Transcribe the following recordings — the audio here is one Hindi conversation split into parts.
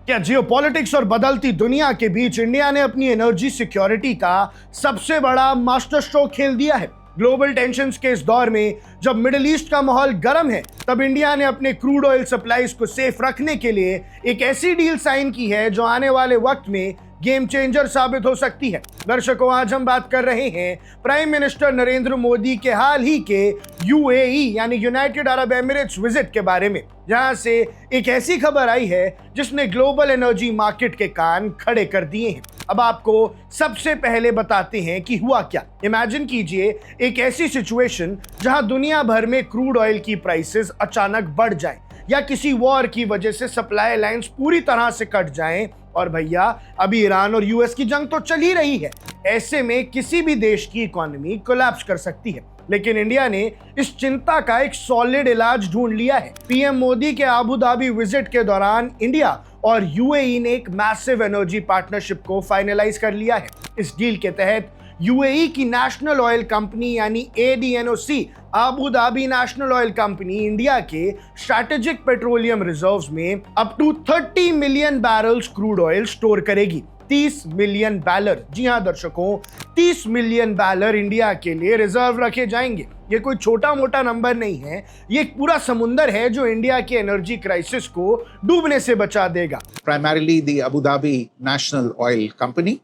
क्या जियोपॉलिटिक्स और बदलती दुनिया के बीच इंडिया ने अपनी एनर्जी सिक्योरिटी का सबसे बड़ा मास्टर स्ट्रोक खेल दिया है? ग्लोबल टेंशंस के इस दौर में जब मिडिल ईस्ट का माहौल गर्म है, तब इंडिया ने अपने क्रूड ऑयल सप्लाईज को सेफ रखने के लिए एक ऐसी डील साइन की है जो आने वाले वक्त में गेम चेंजर साबित हो सकती है। दर्शकों, आज हम बात कर रहे हैं प्राइम मिनिस्टर नरेंद्र मोदी के हाल ही के यूएई यानी यूनाइटेड अरब एमिरेट्स विजिट के बारे में, जहां से एक ऐसी खबर आई है जिसने ग्लोबल एनर्जी मार्केट के कान खड़े कर दिए हैं। अब आपको सबसे पहले बताते हैं कि हुआ क्या। इमेजिन कीजिए एक ऐसी सिचुएशन जहां दुनिया भर में क्रूड ऑयल की प्राइसेस अचानक बढ़ जाएं या किसी वॉर की वजह से सप्लाई लाइंस पूरी तरह से कट जाएं। और भैया, अभी ईरान और यूएस की जंग तो चल ही रही है। ऐसे में किसी भी देश की इकोनॉमी कोलैप्स कर सकती है, लेकिन इंडिया ने इस चिंता का एक सॉलिड इलाज ढूंढ लिया है। पीएम मोदी के अबू धाबी विजिट के दौरान इंडिया और यूएई ने एक मैसिव एनर्जी पार्टनरशिप को फाइनलाइज कर लिया है। इस डील के तहत यूएई की नेशनल ऑयल कंपनी यानी ADNOC Abu Dhabi national oil company India के स्ट्रैटेजिक पेट्रोलियम रिजर्व्स में up to 30 million barrels crude oil store करेगी। 30 मिलियन बैरल, जी हां दर्शकों, 30 मिलियन बैरल इंडिया के लिए रिजर्व रखे जाएंगे। ये कोई छोटा मोटा नंबर नहीं है, ये एक पूरा समुंदर है जो इंडिया के एनर्जी क्राइसिस को डूबने से बचा देगा। Primarily the Abu Dhabi National Oil Company.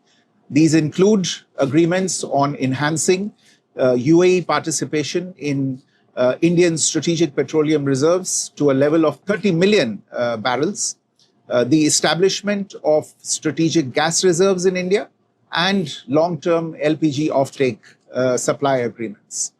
These include agreements on enhancing UAE participation in Indian strategic petroleum reserves to a level of 30 million barrels, the establishment of strategic gas reserves in India, and long-term LPG offtake supply agreements.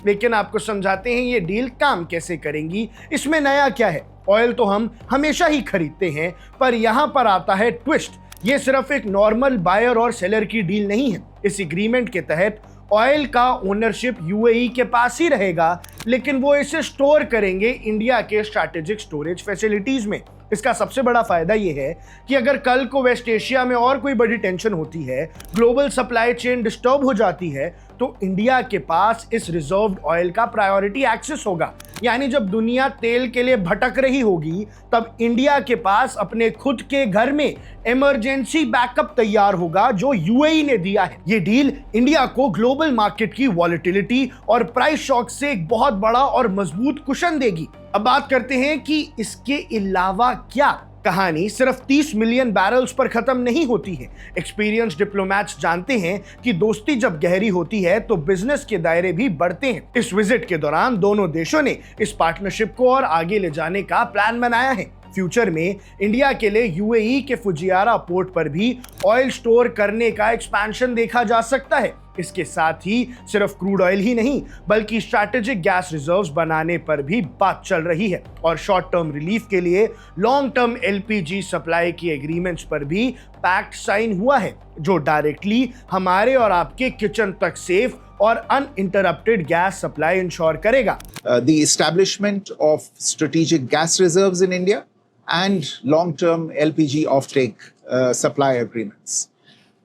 लेकिन आपको समझाते हैं ये डील काम कैसे करेंगी, इसमें नया क्या है। ऑयल तो हम हमेशा ही खरीदते हैं, पर यहाँ पर आता है ट्विस्ट। ये सिर्फ एक नॉर्मल बायर और सेलर की डील नहीं है। इस एग्रीमेंट के तहत ऑयल का ओनरशिप यूएई के पास ही रहेगा, लेकिन वो इसे स्टोर करेंगे इंडिया के स्ट्रैटेजिक स्टोरेज फैसिलिटीज में। इसका सबसे बड़ा फायदा ये है कि अगर कल को वेस्ट एशिया में और कोई बड़ी टेंशन होती है, ग्लोबल सप्लाई चेन डिस्टर्ब हो जाती है, तो इंडिया के पास इस रिजर्व्ड ऑयल का प्रायोरिटी एक्सेस होगा। यानी जब दुनिया तेल के लिए भटक रही होगी, तब इंडिया के पास अपने खुद के घर में इमरजेंसी बैकअप तैयार होगा जो यूएई ने दिया है। ये डील इंडिया को ग्लोबल मार्केट की वॉलेटिलिटी और प्राइस शॉक से एक बहुत बड़ा और मजबूत कुशन देगी। अब बात करते हैं कि इसके अलावा क्या। कहानी सिर्फ 30 मिलियन बैरल्स पर खत्म नहीं होती है। एक्सपीरियंस डिप्लोमैट्स जानते हैं कि दोस्ती जब गहरी होती है तो बिजनेस के दायरे भी बढ़ते हैं। इस विजिट के दौरान दोनों देशों ने इस पार्टनरशिप को और आगे ले जाने का प्लान बनाया है। फ्यूचर में इंडिया के लिए यूएई के फुजियारा पोर्ट पर भी ऑयल स्टोर करने का एक्सपेंशन देखा जा सकता है। इसके साथ ही सिर्फ क्रूड ऑयल ही नहीं, बल्कि स्ट्रैटेजिक गैस रिजर्व्स बनाने पर भी बात चल रही है और शॉर्ट टर्म रिलीफ के लिए लॉन्ग टर्म LPG सप्लाई की एग्रीमेंट्स पर भी पैक्ट साइन हुआ है, जो डायरेक्टली हमारे और आपके किचन तक सेफ और अनइंटरप्टेड गैस सप्लाई इंश्योर करेगा। The establishment of strategic gas reserves in India and long-term LPG offtake supply agreements.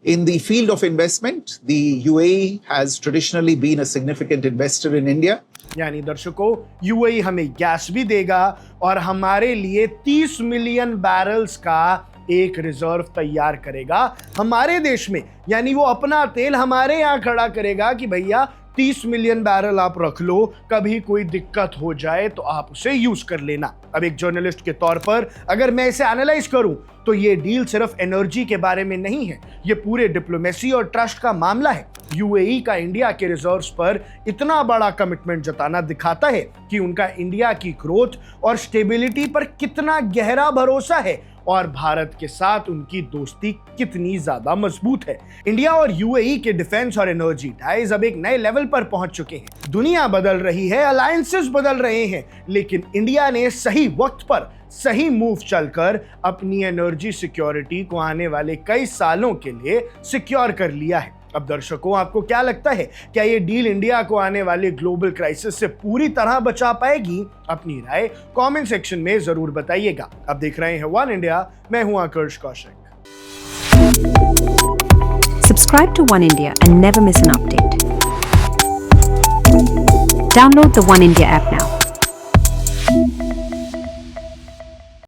In the field of investment, the UAE has traditionally been a significant investor in India. यानी दर्शकों, यूएई हमें गैस भी देगा और हमारे लिए 30 मिलियन बैरल्स का एक रिजर्व तैयार करेगा हमारे देश में। यानी वो अपना तेल हमारे यहाँ खड़ा करेगा कि भैया 30 मिलियन बैरल आप रख लो, कभी कोई दिक्कत हो जाए तो आप उसे यूज कर लेना। अब एक जर्नलिस्ट के तौर पर अगर मैं इसे एनालाइज करूं, तो ये डील सिर्फ एनर्जी के बारे में नहीं है, ये पूरे डिप्लोमेसी और ट्रस्ट का मामला है। यूएई का इंडिया के रिजर्व्स पर इतना बड़ा कमिटमेंट जताना दिखाता है कि उनका इंडिया की ग्रोथ और स्टेबिलिटी पर कितना गहरा भरोसा है और भारत के साथ उनकी दोस्ती कितनी ज्यादा मजबूत है। इंडिया और यूएई के डिफेंस और एनर्जी टाइज अब एक नए लेवल पर पहुंच चुके हैं। दुनिया बदल रही है, अलायंसेस बदल रहे हैं, लेकिन इंडिया ने सही वक्त पर सही मूव चलकर अपनी एनर्जी सिक्योरिटी को आने वाले कई सालों के लिए सिक्योर कर लिया है। अब दर्शकों, आपको क्या लगता है, क्या ये डील इंडिया को आने वाले ग्लोबल क्राइसिस से पूरी तरह बचा पाएगी? अपनी राय कमेंट सेक्शन में जरूर बताइएगा। अब देख रहे हैं वन इंडिया, मैं हूं आकर्ष Kaushik. Subscribe to One India and never miss an update. Download the One India app now.